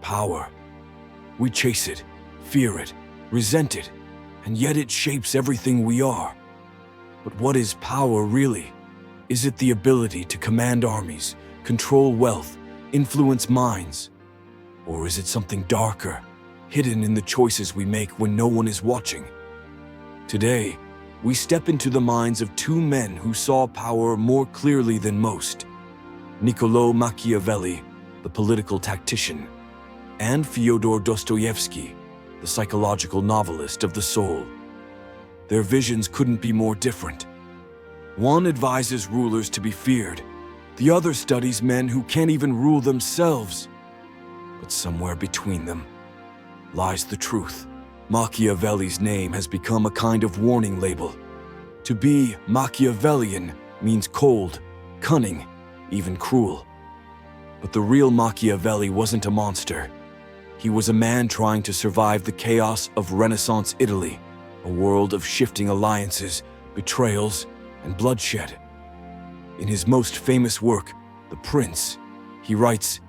power. We chase it, fear it, resent it, and yet it shapes everything we are. But what is power really? Is it the ability to command armies, control wealth, influence minds? Or is it something darker, hidden in the choices we make when no one is watching? Today, we step into the minds of two men who saw power more clearly than most: Niccolò Machiavelli, the political tactician, and Fyodor Dostoevsky, the psychological novelist of the soul. Their visions couldn't be more different. One advises rulers to be feared. The other studies men who can't even rule themselves. But somewhere between them lies the truth. Machiavelli's name has become a kind of warning label. To be Machiavellian means cold, cunning, even cruel. But the real Machiavelli wasn't a monster. He was a man trying to survive the chaos of Renaissance Italy, a world of shifting alliances, betrayals, and bloodshed. In his most famous work, The Prince, he writes,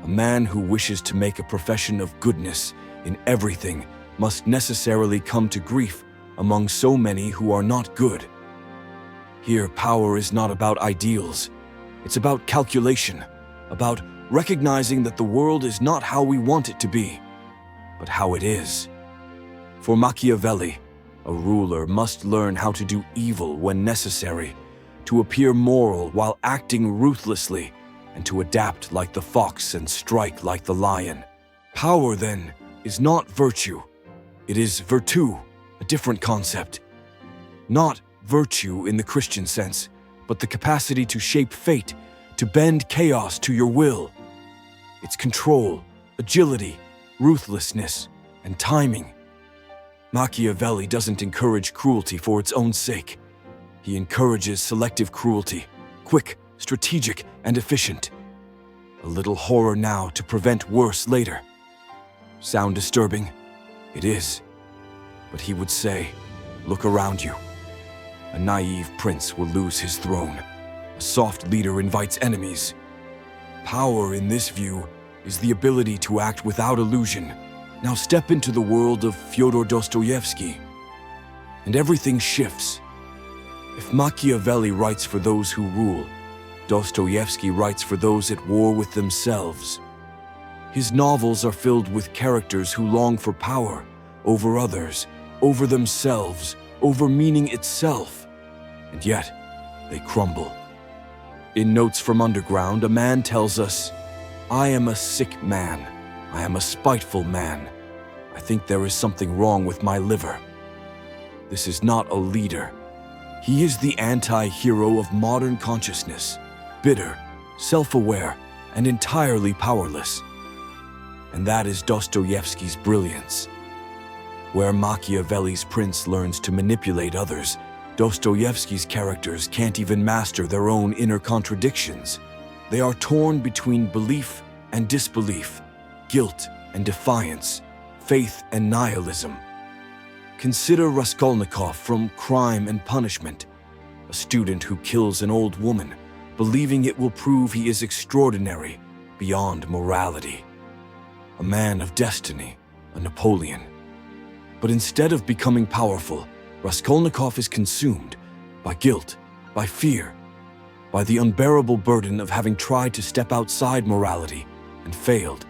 "A man who wishes to make a profession of goodness in everything must necessarily come to grief among so many who are not good." Here, power is not about ideals. It's about calculation, about recognizing that the world is not how we want it to be, but how it is. For Machiavelli, a ruler must learn how to do evil when necessary, to appear moral while acting ruthlessly, and to adapt like the fox and strike like the lion. Power, then, is not virtue. It is virtu, a different concept. Not virtue in the Christian sense, but the capacity to shape fate, to bend chaos to your will. It's control, agility, ruthlessness, and timing. Machiavelli doesn't encourage cruelty for its own sake. He encourages selective cruelty, quick, strategic, and efficient. A little horror now to prevent worse later. Sound disturbing? It is. But he would say, look around you. A naive prince will lose his throne. A soft leader invites enemies. Power, in this view, is the ability to act without illusion. Now step into the world of Fyodor Dostoevsky, and everything shifts. If Machiavelli writes for those who rule, Dostoevsky writes for those at war with themselves. His novels are filled with characters who long for power, over others, over themselves, over meaning itself, and yet they crumble. In Notes from Underground, a man tells us, "I am a sick man. I am a spiteful man. I think there is something wrong with my liver." This is not a leader. He is the anti-hero of modern consciousness, bitter, self-aware, and entirely powerless. And that is Dostoevsky's brilliance. Where Machiavelli's prince learns to manipulate others, Dostoevsky's characters can't even master their own inner contradictions. They are torn between belief and disbelief, guilt and defiance, faith and nihilism. Consider Raskolnikov from Crime and Punishment, a student who kills an old woman, believing it will prove he is extraordinary, beyond morality. A man of destiny, a Napoleon. But instead of becoming powerful, Raskolnikov is consumed by guilt, by fear, by the unbearable burden of having tried to step outside morality and failed.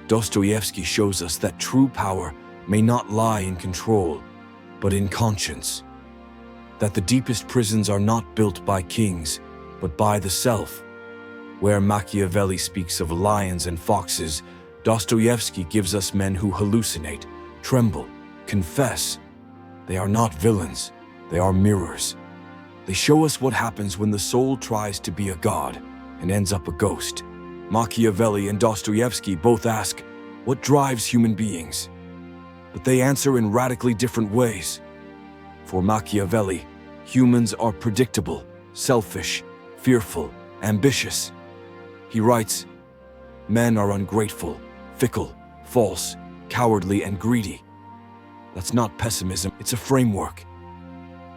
Dostoevsky shows us that true power may not lie in control, but in conscience. That the deepest prisons are not built by kings, but by the self. Where Machiavelli speaks of lions and foxes, Dostoevsky gives us men who hallucinate, tremble, confess. They are not villains, they are mirrors. They show us what happens when the soul tries to be a god and ends up a ghost. Machiavelli and Dostoevsky both ask, what drives human beings? But they answer in radically different ways. For Machiavelli, humans are predictable, selfish, fearful, ambitious. He writes, "Men are ungrateful, fickle, false, cowardly, and greedy." That's not pessimism, it's a framework.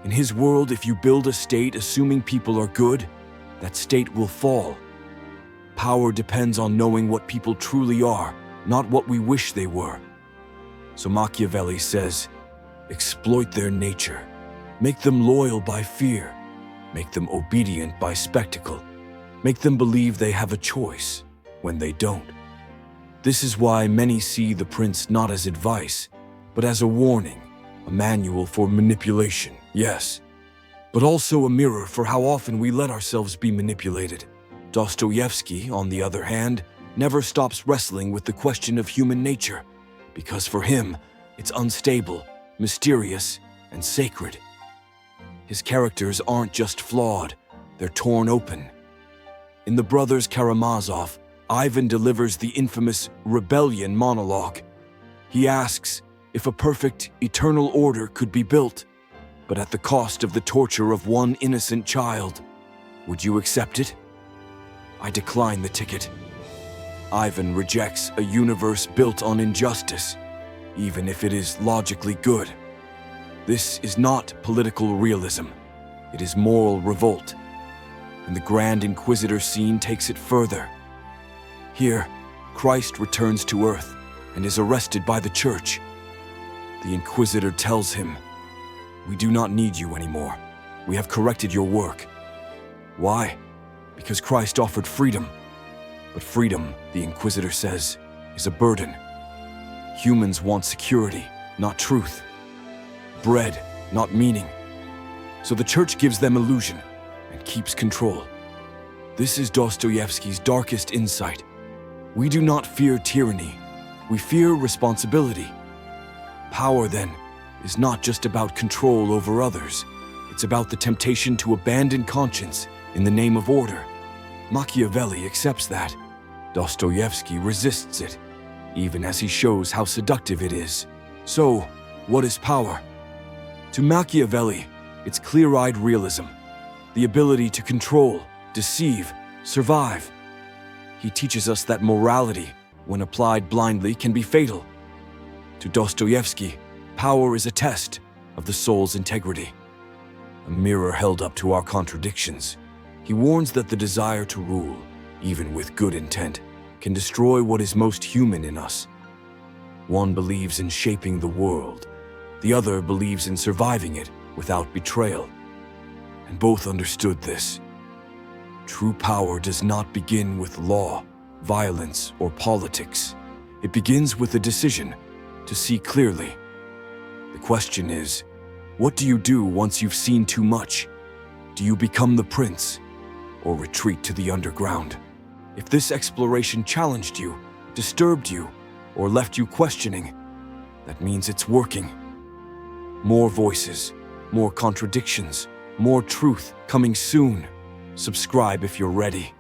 In his world, if you build a state assuming people are good, that state will fall. power depends on knowing what people truly are, not what we wish they were. So Machiavelli says, exploit their nature. Make them loyal by fear. Make them obedient by spectacle. Make them believe they have a choice when they don't. This is why many see the prince not as advice, but as a warning, a manual for manipulation, yes, but also a mirror for how often we let ourselves be manipulated. Dostoevsky, on the other hand, never stops wrestling with the question of human nature, because for him, it's unstable, mysterious, and sacred. His characters aren't just flawed, they're torn open. In The Brothers Karamazov, Ivan delivers the infamous rebellion monologue. He asks if a perfect, eternal order could be built, but at the cost of the torture of one innocent child. Would you accept it? I decline the ticket. Ivan rejects a universe built on injustice, even if it is logically good. This is not political realism. It is moral revolt. And the Grand Inquisitor scene takes it further. Here, Christ returns to Earth and is arrested by the Church. The Inquisitor tells him, "We do not need you anymore. We have corrected your work." Why? Because Christ offered freedom. But freedom, the Inquisitor says, is a burden. Humans want security, not truth. Bread, not meaning. So the Church gives them illusion and keeps control. This is Dostoevsky's darkest insight. We do not fear tyranny. We fear responsibility. Power, then, is not just about control over others. It's about the temptation to abandon conscience in the name of order. Machiavelli accepts that. Dostoevsky resists it, even as he shows how seductive it is. So, what is power? To Machiavelli, it's clear-eyed realism, the ability to control, deceive, survive. He teaches us that morality, when applied blindly, can be fatal. To Dostoevsky, power is a test of the soul's integrity, a mirror held up to our contradictions. He warns that the desire to rule, even with good intent, can destroy what is most human in us. One believes in shaping the world, the other believes in surviving it without betrayal. And both understood this. True power does not begin with law, violence, or politics. It begins with a decision to see clearly. The question is, what do you do once you've seen too much? Do you become the prince, or retreat to the underground? If this exploration challenged you, disturbed you, or left you questioning, that means it's working. More voices, more contradictions, more truth coming soon. Subscribe if you're ready.